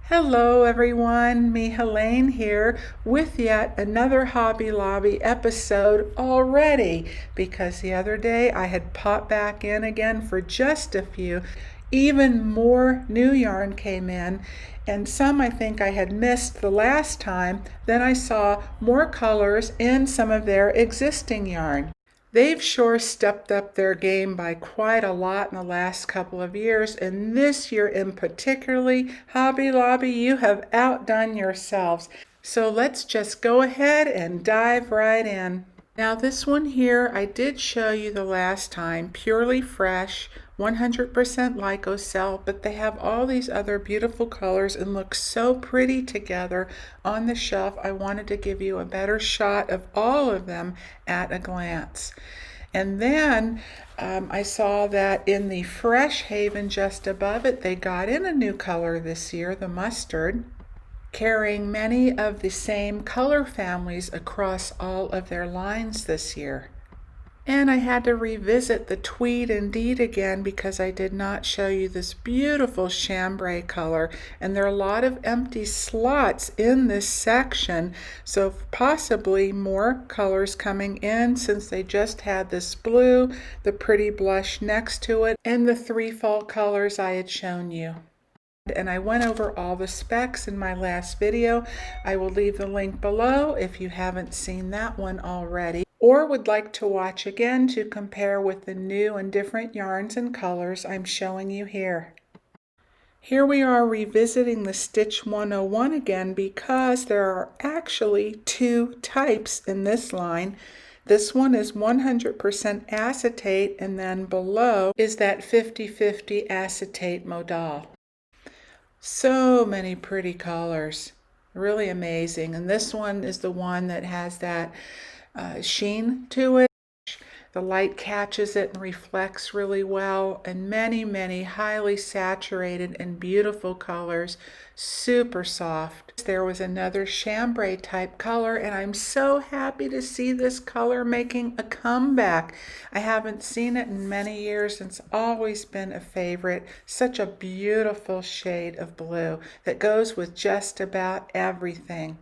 Hello everyone, me Helene here with yet another Hobby Lobby episode already, because the other day I had popped back in again for just a few. Even more new yarn came in, and some I think I had missed the last time. Then I saw more colors in some of their existing yarn. They've sure stepped up their game by quite a lot in the last couple of years, and this year in particularly, Hobby Lobby, you have outdone yourselves. So let's just go ahead and dive right in. Now this one here I did show you the last time, purely fresh, 100% lyocell, but they have all these other beautiful colors and look so pretty together on the shelf. I wanted to give you a better shot of all of them at a glance. And then I saw that in the Fresh Haven just above it, they got in a new color this year, the mustard, carrying many of the same color families across all of their lines this year. And I had to revisit the Tweed Indeed again because I did not show you this beautiful chambray color, and there are a lot of empty slots in this section, so possibly more colors coming in since they just had this blue, the pretty blush next to it, and the three fall colors I had shown you. And I went over all the specs in my last video. I will leave the link below if you haven't seen that one already, or would like to watch again to compare with the new and different yarns and colors I'm showing you here. Here we are revisiting the Stitch 101 again because there are actually two types in this line. This one is 100% acetate, and then below is that 50-50 acetate modal. So many pretty colors, really amazing. And this one is the one that has that sheen to it. The light catches it and reflects really well, and many highly saturated and beautiful colors, super soft. There was another chambray type color, and I'm so happy to see this color making a comeback. I haven't seen it in many years, and it's always been a favorite. Such a beautiful shade of blue that goes with just about everything.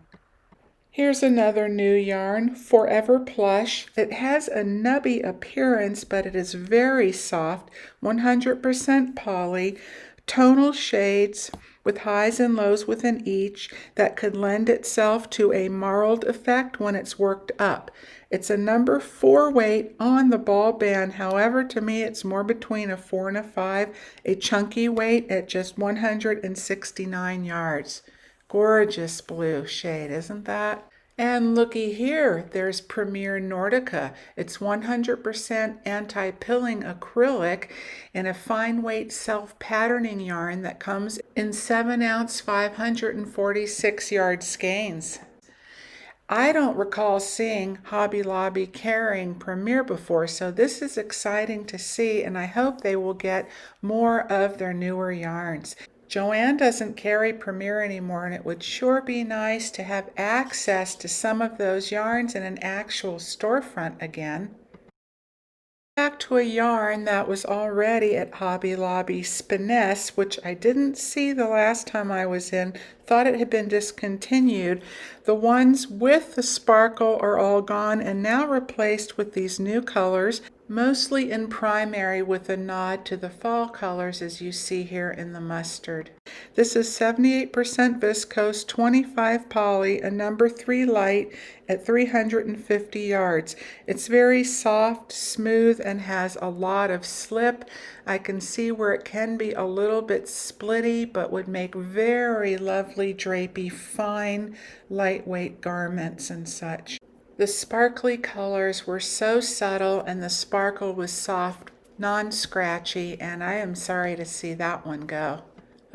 Here's another new yarn, Forever Plush. It has a nubby appearance, but it is very soft, 100% poly, tonal shades with highs and lows within each that could lend itself to a marled effect when it's worked up. It's a number 4 weight on the ball band. However, to me it's more between a 4 and a 5, a chunky weight at just 169 yards. Gorgeous blue shade, isn't that? And looky here, there's Premier Nordica. It's 100% anti-pilling acrylic and a fine weight self-patterning yarn that comes in 7-ounce 546 yard skeins. I don't recall seeing Hobby Lobby carrying Premier before, so this is exciting to see, and I hope they will get more of their newer yarns. Joanne doesn't carry Premier anymore, and it would sure be nice to have access to some of those yarns in an actual storefront again. Back to a yarn that was already at Hobby Lobby, Spiness, which I didn't see the last time I was in, thought it had been discontinued. The ones with the sparkle are all gone and now replaced with these new colors, mostly in primary with a nod to the fall colors as you see here in the mustard. This is 78% viscose, 25 poly, a number 3 light at 350 yards. It's very soft, smooth, and has a lot of slip. I can see where it can be a little bit splitty, but would make very lovely drapey, fine, lightweight garments and such. The sparkly colors were so subtle, and the sparkle was soft, non-scratchy, and I am sorry to see that one go.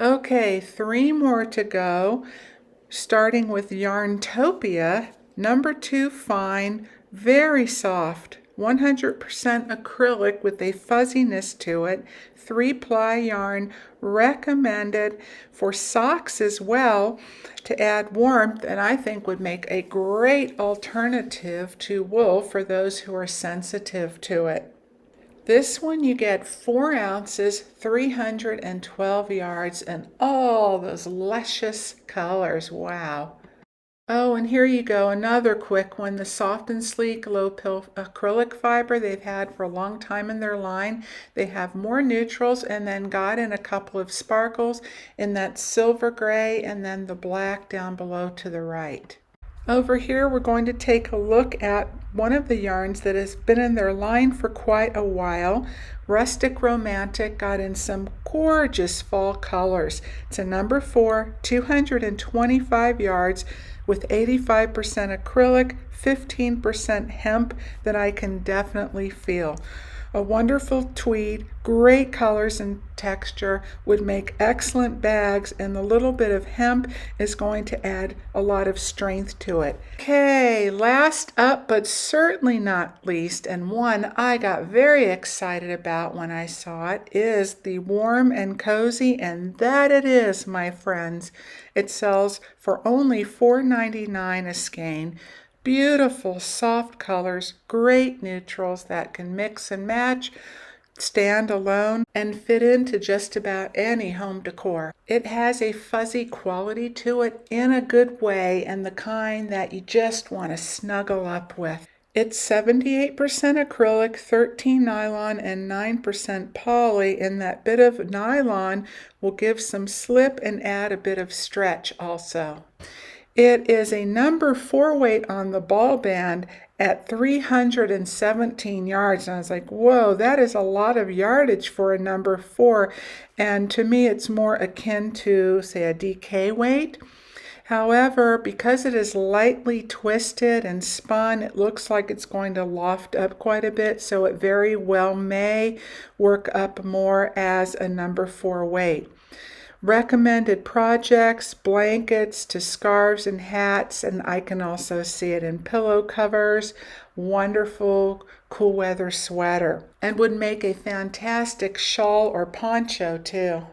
Okay, 3 more to go, starting with Yarntopia, number 2 fine, very soft, 100% acrylic with a fuzziness to it, 3-ply yarn, recommended for socks as well to add warmth, and I think would make a great alternative to wool for those who are sensitive to it. This one you get 4 ounces, 312 yards, and all those luscious colors. Wow. Oh, and here you go, another quick one, the Soft and Sleek Low Pill acrylic fiber they've had for a long time in their line. They have more neutrals and then got in a couple of sparkles in that silver gray and then the black down below to the right. Over here we're going to take a look at one of the yarns that has been in their line for quite a while. Rustic Romantic got in some gorgeous fall colors. It's a number 4, 225 yards with 85% acrylic, 15% hemp that I can definitely feel. A wonderful tweed, great colors and texture, would make excellent bags, and the little bit of hemp is going to add a lot of strength to it. Okay, last up but certainly not least, and one I got very excited about when I saw it, is the Warm and Cozy, and that it is, my friends. It sells for only $4.99 a skein. Beautiful soft colors, great neutrals that can mix and match, stand alone, and fit into just about any home decor. It has a fuzzy quality to it in a good way, and the kind that you just want to snuggle up with. It's 78% acrylic, 13 nylon, and 9% poly, and that bit of nylon will give some slip and add a bit of stretch also. It is a number 4 weight on the ball band at 317 yards. And I was like, whoa, that is a lot of yardage for a number 4. And to me, it's more akin to, say, a DK weight. However, because it is lightly twisted and spun, it looks like it's going to loft up quite a bit, so it very well may work up more as a number 4 weight. Recommended projects, blankets to scarves and hats, and I can also see it in pillow covers. Wonderful cool weather sweater, and would make a fantastic shawl or poncho too.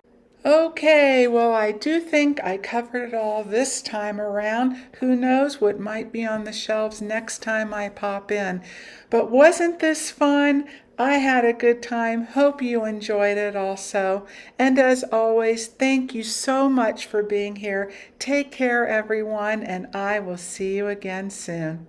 Okay, well, I do think I covered it all this time around. Who knows what might be on the shelves next time I pop in. But wasn't this fun? I had a good time. Hope you enjoyed it also. And as always, thank you so much for being here. Take care, everyone, and I will see you again soon.